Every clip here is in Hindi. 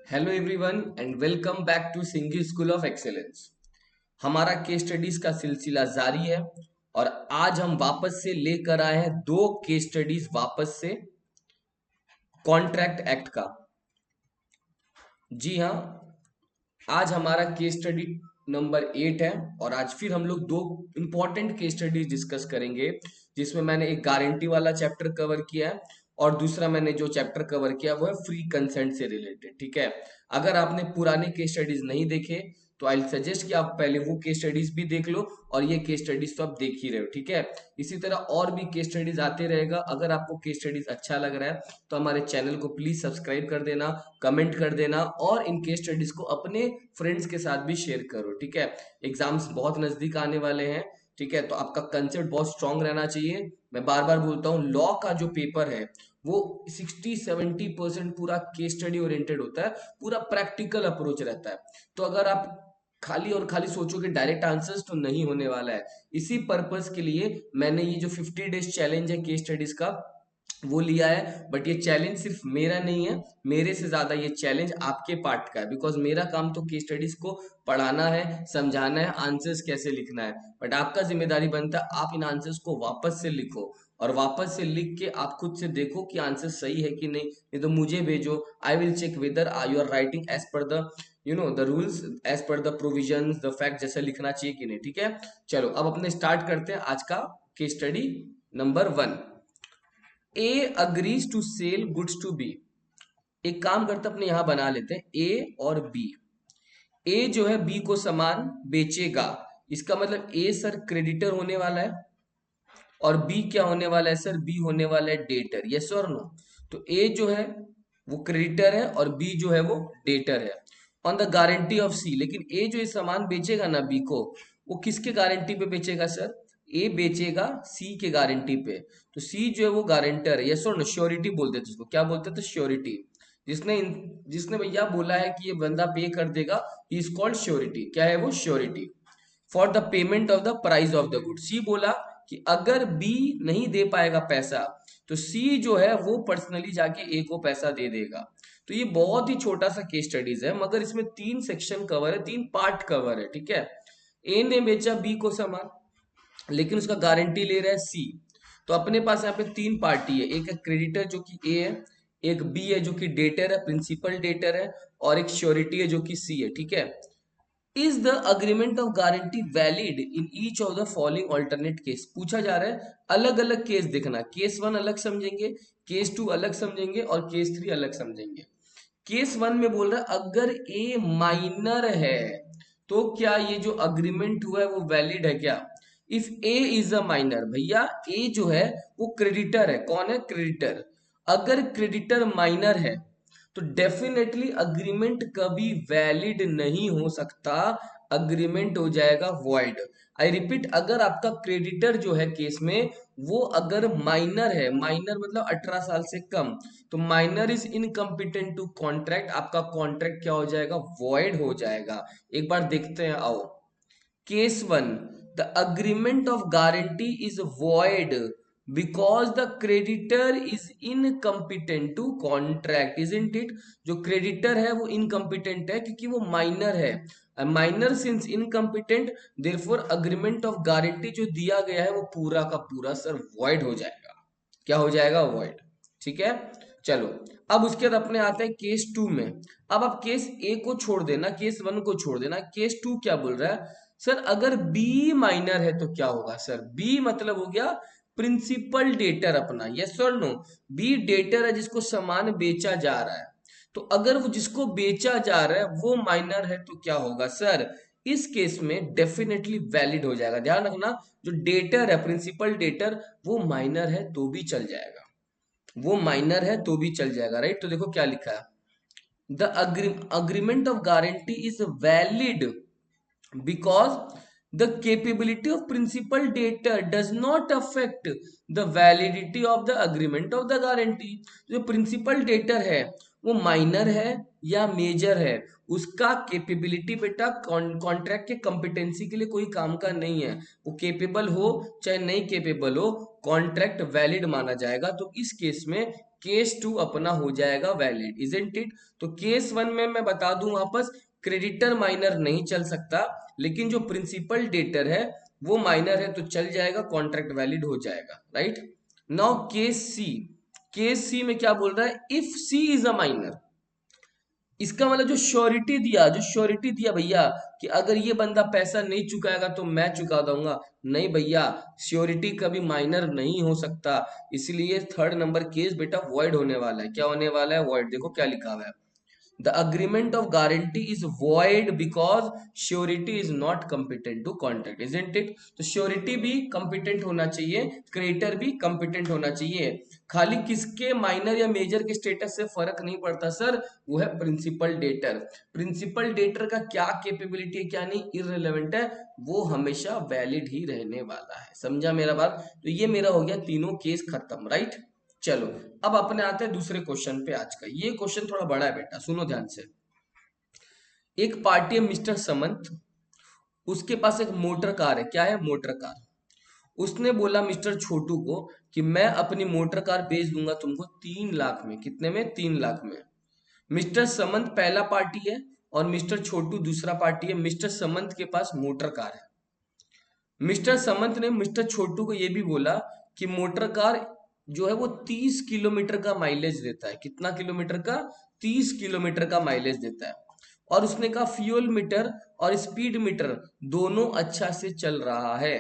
Hello everyone and welcome back to Singhi school of excellence. हमारा केस स्टडीज का सिलसिला जारी है और आज हम वापस से लेकर आए हैं दो केस स्टडीज वापस से कॉन्ट्रैक्ट एक्ट का। जी हाँ, आज हमारा केस स्टडी नंबर 8 है और आज फिर हम लोग दो इंपॉर्टेंट केस स्टडीज डिस्कस करेंगे, जिसमें मैंने एक गारंटी वाला चैप्टर कवर किया है और दूसरा मैंने जो चैप्टर कवर किया वो है फ्री कंसेंट से रिलेटेड। ठीक है, अगर आपने पुराने केस स्टडीज नहीं देखे तो आई सजेस्ट कि आप पहले वो केस स्टडीज भी देख लो और ये केस स्टडीज तो आप देख ही रहे हो। ठीक है, इसी तरह और भी केस स्टडीज आते रहेगा। अगर आपको केस स्टडीज अच्छा लग रहा है तो हमारे चैनल को प्लीज सब्सक्राइब कर देना, कमेंट कर देना और इन केस स्टडीज को अपने फ्रेंड्स के साथ भी शेयर करो। ठीक है, एग्जाम्स बहुत नजदीक आने वाले हैं। ठीक है, तो आपका कंसेप्ट बहुत स्ट्रांग रहना चाहिए। मैं बार बार बोलता हूँ, लॉ का जो पेपर है वो 60-70% पूरा केस स्टडी ओरिएंटेड होता है, पूरा प्रैक्टिकल अप्रोच रहता है। तो अगर आप खाली और खाली सोचोगे डायरेक्ट आंसर्स, तो नहीं होने वाला है। इसी पर्पस के लिए मैंने ये जो 50 डेज चैलेंज है केस स्टडीज का वो लिया है। बट ये चैलेंज सिर्फ मेरा नहीं है, मेरे से ज्यादा ये चैलेंज आपके पार्ट का है, बिकॉज मेरा काम तो केस स्टडीज को पढ़ाना है, समझाना है, आंसर्स कैसे लिखना है। बट आपका जिम्मेदारी बनता है आप इन आंसर्स को वापस से लिखो और वापस से लिख के आप खुद से देखो कि आंसर सही है कि नहीं तो मुझे भेजो। I will check whether you are writing as per the the rules, as per the provisions, the fact जैसे लिखना चाहिए कि नहीं। ठीक है, चलो अब अपने स्टार्ट करते हैं आज का case study number 1। A agrees to sell goods to B. एक काम करते अपने यहां बना लेते हैं ए और बी। ए जो है बी को सामान बेचेगा, इसका मतलब ए सर क्रेडिटर होने वाला है और बी क्या होने वाला है सर, बी होने वाला है डेटर। यस और नो? तो ए जो है वो क्रेडिटर है और बी जो है वो डेटर है ऑन द गारंटी ऑफ सी। लेकिन ए जो ये सामान बेचेगा ना बी को, वो किसके गारंटी पे बेचेगा सर? ए बेचेगा सी के गारंटी पे। तो सी जो है वो गारंटर है। यस और नो? श्योरिटी बोलते थे उसको, क्या बोलते थे? श्योरिटी। जिसने जिसने भैया बोला है कि ये बंदा पे कर देगा, ही इज कॉल्ड श्योरिटी। क्या है वो? Surety. For the payment of the price of the good. C बोला कि अगर बी नहीं दे पाएगा पैसा तो सी जो है वो पर्सनली जाके ए को पैसा दे देगा। तो ये बहुत ही छोटा सा केस स्टडीज है, मगर इसमें 3 सेक्शन कवर है, 3 पार्ट कवर है। ठीक है, ए ने बेचा बी को सामान लेकिन उसका गारंटी ले रहा है सी। तो अपने पास यहाँ पे 3 पार्टी है, एक है क्रेडिटर जो कि ए है, एक बी है जो कि डेटर है, प्रिंसिपल डेटर है, और एक श्योरिटी है जो कि सी है। ठीक है, is the agreement of guarantee valid in each of the following alternate case. पूछा जा रहा है अलग अलग केस देखना, केस 1 अलग समझेंगे, केस 2 अलग समझेंगे और केस 3 अलग समझेंगे। केस 1 में बोल रहा है अगर ए माइनर है तो क्या ये जो अग्रीमेंट हुआ है वो वैलिड है क्या? If A is a minor, भैया ए जो है वो क्रेडिटर है। कौन है? क्रेडिटर। अगर क्रेडिटर माइनर है तो डेफिनेटली अग्रीमेंट कभी वैलिड नहीं हो सकता, अग्रीमेंट हो जाएगा वॉइड। आई रिपीट, अगर आपका क्रेडिटर जो है केस में वो अगर माइनर है, माइनर मतलब 18 साल से कम, तो minor is incompetent to contract, आपका कॉन्ट्रैक्ट क्या हो जाएगा? वॉइड हो जाएगा। एक बार देखते हैं, आओ। Case 1, the agreement of guarantee is void because the creditor is incompetent to contract, isn't it? जो क्रेडिटर है वो इनकम्पिटेंट है क्योंकि वो माइनर है। Minor since incompetent, therefore agreement of guarantee जो दिया गया है वो पूरा का पूरा सर वॉइड हो जाएगा। क्या हो जाएगा? वॉइड। ठीक है, चलो अब उसके बाद अपने आते हैं केस 2 में। अब आप केस ए को छोड़ देना, केस 1 को छोड़ देना, केस 2 क्या बोल रहा है सर? अगर बी माइनर है तो क्या होगा सर? बी मतलब हो गया प्रिंसिपल डेटर अपना। यस और नो? बी डेटर है जिसको सामान बेचा जा रहा है। तो अगर वो जिसको बेचा जा रहा है वो माइनर है तो क्या होगा सर? इस केस में डेफिनेटली वैलिड हो जाएगा। ध्यान रखना, जो डेटर है, प्रिंसिपल डेटर, वो माइनर है तो भी चल जाएगा, वो माइनर है तो भी चल जाएगा। राइट? तो देखो क्या लिखा है, the agreement of guarantee is valid because the capability of principal debtor does not affect the validity of the agreement of the guarantee। जो प्रिंसिपल डेटर है वो माइनर है या मेजर है, उसका केपेबिलिटी बेटा कॉन्ट्रैक्ट के कॉम्पिटेंसी के लिए कोई काम का नहीं है। वो केपेबल हो चाहे नहीं केपेबल हो, कॉन्ट्रैक्ट वैलिड माना जाएगा। तो इस केस में केस 2 अपना हो जाएगा वैलिड, इजंट इट। तो केस 1 में मैं बता दूं वापस, क्रेडिटर माइनर नहीं चल सकता, लेकिन जो प्रिंसिपल डेटर है वो माइनर है तो चल जाएगा, कॉन्ट्रैक्ट वैलिड हो जाएगा, right. Now case C, case C में क्या बोल रहा है, if C is a minor, इसका मतलब जो श्योरिटी दिया, जो श्योरिटी दिया भैया कि अगर ये बंदा पैसा नहीं चुकाएगा तो मैं चुका दूंगा, नहीं भैया, श्योरिटी कभी माइनर नहीं हो सकता, इसलिए थर्ड नंबर केस बेटा वॉइड होने वाला है। क्या होने वाला है, वॉइड। देखो क्या लिखा हुआ है, the agreement of guarantee is void because surety is not competent to contract, isn't it। तो श्योरिटी भी competent होना चाहिए, क्रेडिटर भी competent होना चाहिए, खाली किसके माइनर या मेजर के स्टेटस से फर्क नहीं पड़ता सर, वो है प्रिंसिपल डेटर। प्रिंसिपल डेटर का क्या कैपेबिलिटी है क्या नहीं इररिलेवेंट है, वो हमेशा वैलिड ही रहने वाला है, समझा मेरा बात। तो ये मेरा हो गया तीनों केस खत्म, राइट। चलो अब अपने आते हैं दूसरे क्वेश्चन पे आज का। ये क्वेश्चन थोड़ा बड़ा है बेटा, सुनो ध्यान से। एक पार्टी है मिस्टर समंत, उसके पास एक मोटर कार है। क्या है, मोटर कार। उसने बोला मिस्टर छोटू को कि मैं अपनी मोटर कार बेच दूंगा तुमको 3 लाख में। कितने में, 3 लाख में। मिस्टर समंत पहला पार्टी है और मिस्टर छोटू दूसरा पार्टी है। मिस्टर समंत के पास मोटर कार है। मिस्टर समंत ने मिस्टर छोटू को यह भी बोला कि मोटर कार जो है वो 30 किलोमीटर का माइलेज देता है। कितना किलोमीटर का, 30 किलोमीटर का माइलेज देता है। और उसने कहा फ्यूल मीटर और स्पीड मीटर दोनों अच्छा से चल रहा है।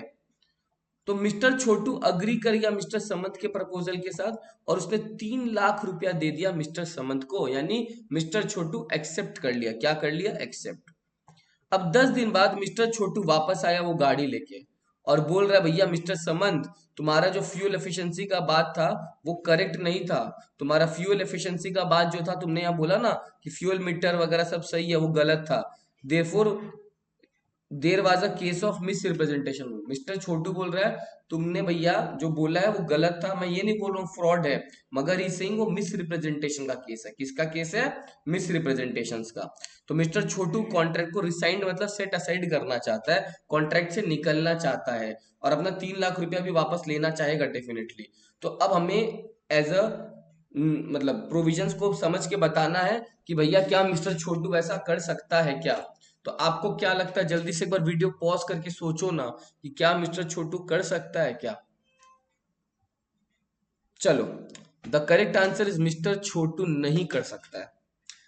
तो मिस्टर छोटू अग्री कर गया मिस्टर समंत के प्रपोजल के साथ, और उसने 3 लाख रुपया दे दिया मिस्टर समंत को, यानी मिस्टर छोटू एक्सेप्ट कर लिया। क्या कर लिया, एक्सेप्ट। अब 10 दिन बाद मिस्टर छोटू वापस आया वो गाड़ी लेके, और बोल रहा है भैया मिस्टर समंत, तुम्हारा जो फ्यूल एफिशिएंसी का बात था वो करेक्ट नहीं था। तुम्हारा फ्यूल एफिशिएंसी का बात जो था, तुमने यहाँ बोला ना कि फ्यूल मीटर वगैरह सब सही है, वो गलत था। Therefore there was a case of misrepresentation. Mister Chhotu बोल रहा है तुमने भैया जो बोला है वो गलत था, मैं ये नहीं बोल रहा हूँ फ्रॉड है, मगर ही सेइंग वो मिस रिप्रेजेंटेशन का केस है। किसका केस है, मिस रिप्रेजेंटेशन का। तो मिस्टर छोटू कॉन्ट्रैक्ट को रिसाइंड मतलब सेट असाइड करना चाहता है, कॉन्ट्रैक्ट से निकलना चाहता है, और अपना 3 लाख रुपया भी वापस लेना चाहेगा डेफिनेटली। तो अब हमें एज अ मतलब प्रोविजंस को समझ के बताना है कि भैया क्या मिस्टर छोटू ऐसा कर सकता है क्या। तो आपको क्या लगता है, जल्दी से एक बार वीडियो पॉज करके सोचो ना कि क्या मिस्टर छोटू कर सकता है क्या। चलो, the correct answer is mister Chhotu नहीं कर सकता है।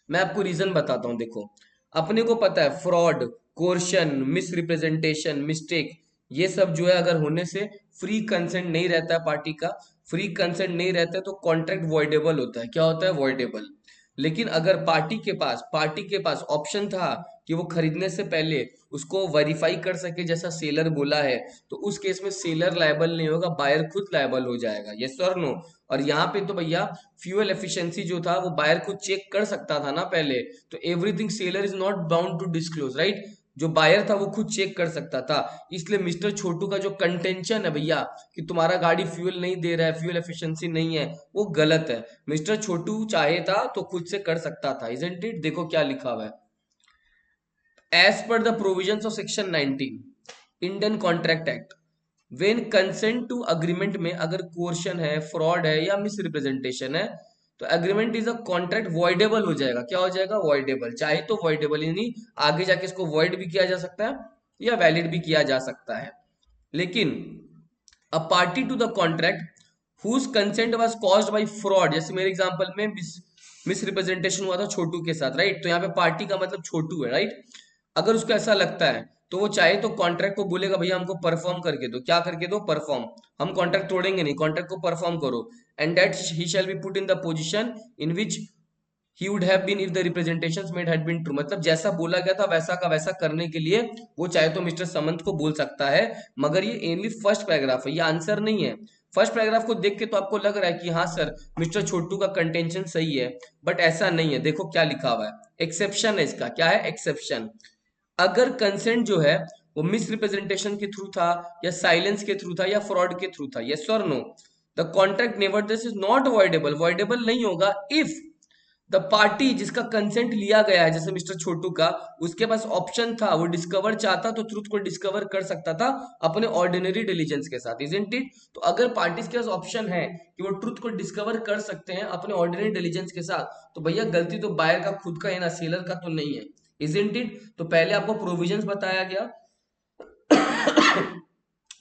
मैं आपको रीजन बताता हूं। देखो, अपने को पता है fraud, coercion, miss representation, mistake, ये सब जो है अगर होने से फ्री कंसेंट नहीं रहता है पार्टी का, फ्री कंसेंट नहीं रहता है तो कॉन्ट्रैक्ट वॉइडेबल होता है। क्या होता है, वॉइडेबल। लेकिन अगर पार्टी के पास ऑप्शन था कि वो खरीदने से पहले उसको वेरीफाई कर सके जैसा सेलर बोला है, तो उस केस में सेलर लायबल नहीं होगा, बायर खुद लायबल हो जाएगा। यस और नो। और यहाँ पे तो भैया फ्यूल एफिशिएंसी जो था वो बायर खुद चेक कर सकता था ना पहले, तो everything seller is not bound to disclose, right. जो बायर था वो खुद चेक कर सकता था। इसलिए मिस्टर छोटू का जो कंटेंशन है भैया कि तुम्हारा गाड़ी फ्यूल नहीं दे रहा है, फ्यूल एफिशिएंसी नहीं है, वो गलत है। मिस्टर छोटू चाहे था तो खुद से कर सकता था, इजंट इट। देखो क्या लिखा हुआ है, as per the provisions of section 19 Indian contract act, when consent to agreement में अगर कोर्शन है, फ्रॉड है या मिस रिप्रेजेंटेशन है, तो agreement is a contract voidable हो जाएगा। क्या हो जाएगा, वॉइडेबल। चाहे तो वॉइडेबल, यानी आगे जाके इसको वॉइड भी किया जा सकता है या वैलिड भी किया जा सकता है। लेकिन a party to the contract whose consent was caused by fraud, जैसे मेरे एग्जांपल में मिस रिप्रेजेंटेशन हुआ था छोटू के साथ, राइट। तो यहाँ पे पार्टी का मतलब छोटू है, राइट। अगर उसको ऐसा लगता है तो वो चाहे तो कॉन्ट्रैक्ट को बोलेगा भैया हमको परफॉर्म करके दो। क्या करके दो, परफॉर्म। हम कॉन्ट्रैक्ट तोड़ेंगे नहीं, कॉन्ट्रैक्ट को परफॉर्म करो। And that he shall be put in the position in which he would have been if the representations made had been true. मतलब जैसा बोला गया था वैसा का वैसा करने के लिए वो चाहे तो मिस्टर समंत को बोल सकता है। मगर ये एनली फर्स्ट पैराग्राफ है, ये आंसर नहीं है। फर्स्ट पैराग्राफ को देख के तो आपको लग रहा है कि हाँ सर मिस्टर छोटू का कंटेंशन सही है, बट ऐसा नहीं है। देखो क्या लिखा हुआ है, एक्सेप्शन है इसका। क्या है, एक्सेप्शन। अगर कंसेंट जो है वो मिस रिप्रेजेंटेशन के थ्रू था या साइलेंस के थ्रू था या फ्रॉड के थ्रू था, यस और no, the contract nevertheless is not voidable. Voidable नहीं होगा इफ द पार्टी जिसका कंसेंट लिया गया है, जैसे मिस्टर छोटू का, उसके पास ऑप्शन था, वो डिस्कवर चाहता तो ट्रुथ को डिस्कवर कर सकता था अपने ऑर्डिनरी डिलीजेंस के साथ, इजंट इट? तो अगर पार्टीज के पास ऑप्शन है कि वो ट्रुथ को डिस्कवर कर सकते हैं अपने ऑर्डिनरी डिलीजेंस के साथ, तो भैया गलती तो बायर का खुद का है ना, सेलर का तो नहीं है, इजंट इट? तो पहले आपको प्रोविजंस बताया गया,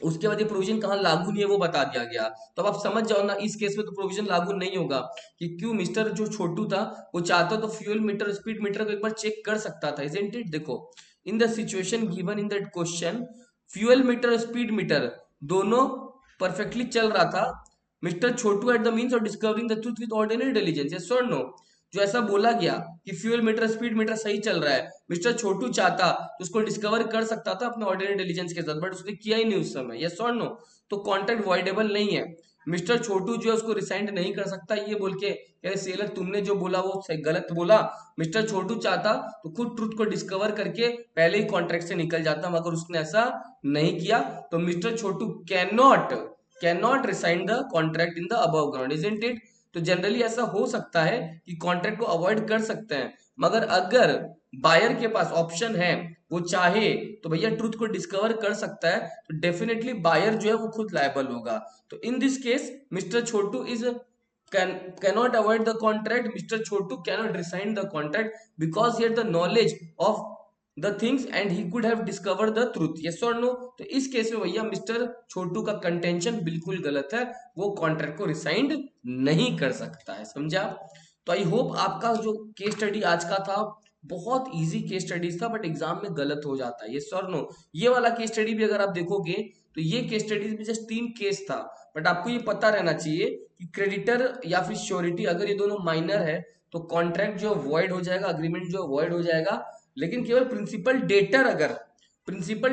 उसके बाद ये प्रोविजन कहाँ लागू नहीं है वो बता दिया गया। तो अब आप समझ जाओ ना, इस केस में तो प्रोविजन लागू नहीं होगा कि क्यों मिस्टर जो छोटू था वो चाहता तो फ्यूल मीटर स्पीड मीटर को एक बार चेक कर सकता था, इजंट इट? देखो, in the situation given in that question, fuel metre speed metre दोनों परफेक्टली चल रहा था। Mister Chhotu at the means of discovering the truth with ordinary intelligence, yes और नो? जो ऐसा बोला गया कि फ्यूल मीटर स्पीड मीटर सही चल रहा है, मिस्टर छोटू चाहता तो उसको डिस्कवर कर सकता था अपने ऑर्डिनरी इंटेलिजेंस के साथ, बट उसने किया ही नहीं उस समय, यस और नो? तो कॉन्ट्रैक्ट वॉइडेबल नहीं है। मिस्टर छोटू जो है उसको रिसाइंड नहीं कर सकता ये बोल के अरे सेलर तुमने जो बोला वो सही गलत बोला। मिस्टर छोटू चाहता तो खुद ट्रुथ को डिस्कवर करके पहले ही कॉन्ट्रैक्ट से निकल जाता, मगर उसने ऐसा नहीं किया। तो mister Chhotu can not resign the contract in the above ground, isn't it? तो जनरली ऐसा हो सकता है कि कॉन्ट्रैक्ट को अवॉइड कर सकते हैं, मगर अगर बायर के पास ऑप्शन है, वो चाहे तो भैया ट्रुथ को डिस्कवर कर सकता है, तो डेफिनेटली बायर जो है वो खुद लायबल होगा। तो in this case mister Chhotu is cannot avoid the contract, Mr. Chotu cannot resign the contract because he had the knowledge of the things and he could have discovered the truth, yes or no? तो इस केस में भैया मिस्टर छोटू का कंटेंशन बिल्कुल गलत है, वो कॉन्ट्रैक्ट को रिसाइंड नहीं कर सकता है, समझा? तो आई होप आपका जो केस स्टडी आज का था बहुत इजी केस स्टडीज था, बट एग्जाम में गलत हो जाता है, यस और नो? ये वाला केस स्टडी भी अगर आप देखोगे तो ये केस स्टडीज में जस्ट 3 केस था, बट आपको ये पता रहना चाहिए कि क्रेडिटर या फिर श्योरिटी अगर ये दोनों माइनर है तो कॉन्ट्रैक्ट जो वॉइड हो जाएगा, अग्रीमेंट जो वॉइड हो जाएगा, लेकिन केवल प्रिंसिपल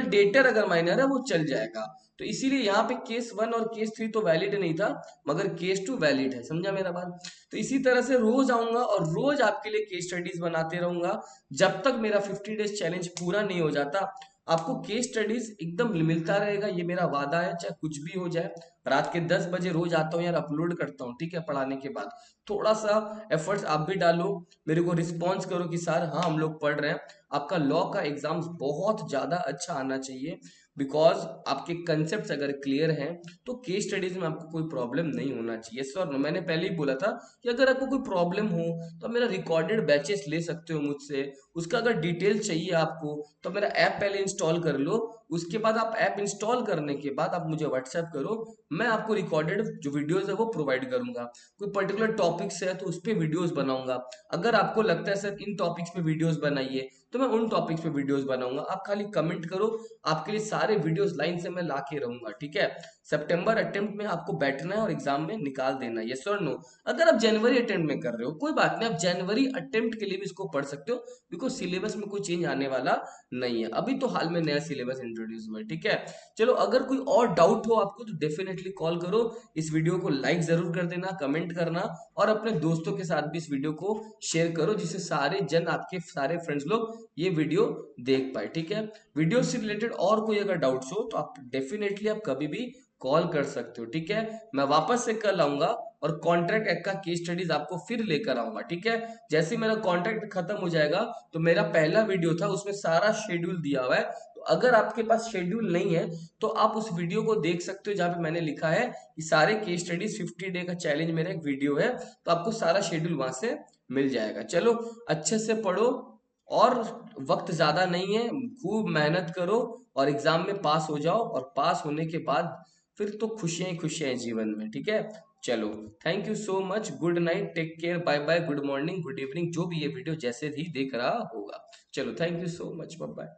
डेटर अगर माइनर है वो चल जाएगा। तो इसीलिए यहाँ पे केस 1 और केस 3 तो वैलिड नहीं था, मगर केस 2 वैलिड है, समझा मेरा बात? तो इसी तरह से रोज आऊंगा और रोज आपके लिए केस स्टडीज बनाते रहूंगा जब तक मेरा 50 डेज चैलेंज पूरा नहीं हो जाता। आपको केस स्टडीज एकदम मिलता रहेगा, ये मेरा वादा है, चाहे कुछ भी हो जाए। रात के 10 बजे रोज आता हूँ यार, अपलोड करता हूँ, ठीक है? पढ़ाने के बाद थोड़ा सा एफर्ट्स आप भी डालो, मेरे को रिस्पॉन्स करो कि सर हाँ हम लोग पढ़ रहे हैं। आपका लॉ का एग्जाम्स बहुत ज्यादा अच्छा आना चाहिए, बिकॉज आपके कंसेप्ट अगर क्लियर हैं तो केस स्टडीज में आपको कोई प्रॉब्लम नहीं होना चाहिए, सर। मैंने पहले ही बोला था कि अगर आपको कोई प्रॉब्लम हो तो आप मेरा रिकॉर्डेड बैचेस ले सकते हो मुझसे, उसका अगर डिटेल चाहिए आपको तो मेरा ऐप पहले इंस्टॉल कर लो, उसके बाद आप ऐप इंस्टॉल करने के बाद आप मुझे व्हाट्सएप करो, मैं आपको रिकॉर्डेड जो वीडियोस है वो प्रोवाइड करूंगा। कोई पर्टिकुलर टॉपिक्स है तो उस पर वीडियोस बनाऊंगा, अगर आपको लगता है सर इन टॉपिक्स पे वीडियोस बनाइए तो मैं उन टॉपिक्स पे वीडियोस बनाऊंगा, आप खाली कमेंट करो, आपके लिए सारे वीडियोस लाइन से मैं ला के रहूंगा, ठीक है? सितंबर अटेम्प्ट में आपको बैठना है और एग्जाम में निकाल देना है, यस और नो? अगर आप जनवरी अटेम्प्ट में कर रहे हो कोई बात नहीं, आप जनवरी अटेम्प्ट के लिए भी इसको पढ़ सकते हो, बिकॉज सिलेबस में कोई चेंज आने वाला नहीं है, अभी तो हाल में नया सिलेबस इंट्रोड्यूस हुआ है, ठीक है? चलो, अगर कोई और डाउट हो आपको तो डेफिनेटली कॉल करो, इस वीडियो को लाइक जरूर कर देना, कमेंट करना, और अपने दोस्तों के साथ भी इस वीडियो को शेयर करो, जिससे सारे जन, आपके सारे फ्रेंड्स लोग ये वीडियो देख पाए, ठीक है? वीडियो से रिलेटेड और कोई अगर डाउट्स हो तो आप डेफिनेटली आप कभी भी कॉल कर सकते हो, ठीक है? मैं वापस से कल आऊंगा और कॉन्ट्रैक्ट एक्ट का केस स्टडीज आपको फिर लेकर आऊंगा, ठीक है? जैसे मेरा कॉन्ट्रैक्ट खत्म हो जाएगा तो मेरा पहला वीडियो था उसमें सारा शेड्यूल दिया हुआ है, तो अगर आपके पास शेड्यूल नहीं है तो आप उस वीडियो को देख सकते हो जहां पे मैंने लिखा है कि सारे केस स्टडीज 50 डे का चैलेंज मेरा एक वीडियो है, तो आपको सारा शेड्यूल वहां से मिल जाएगा। चलो, अच्छे से पढ़ो, और वक्त ज्यादा नहीं है, खूब मेहनत करो और एग्जाम में पास हो जाओ, और पास होने के बाद फिर तो खुशियां ही खुशियां हैं जीवन में, ठीक है? चलो, thank you so much, good night, take care, bye bye, good morning, good evening, जो भी ये वीडियो जैसे भी देख रहा होगा। चलो, thank you so much, bye bye.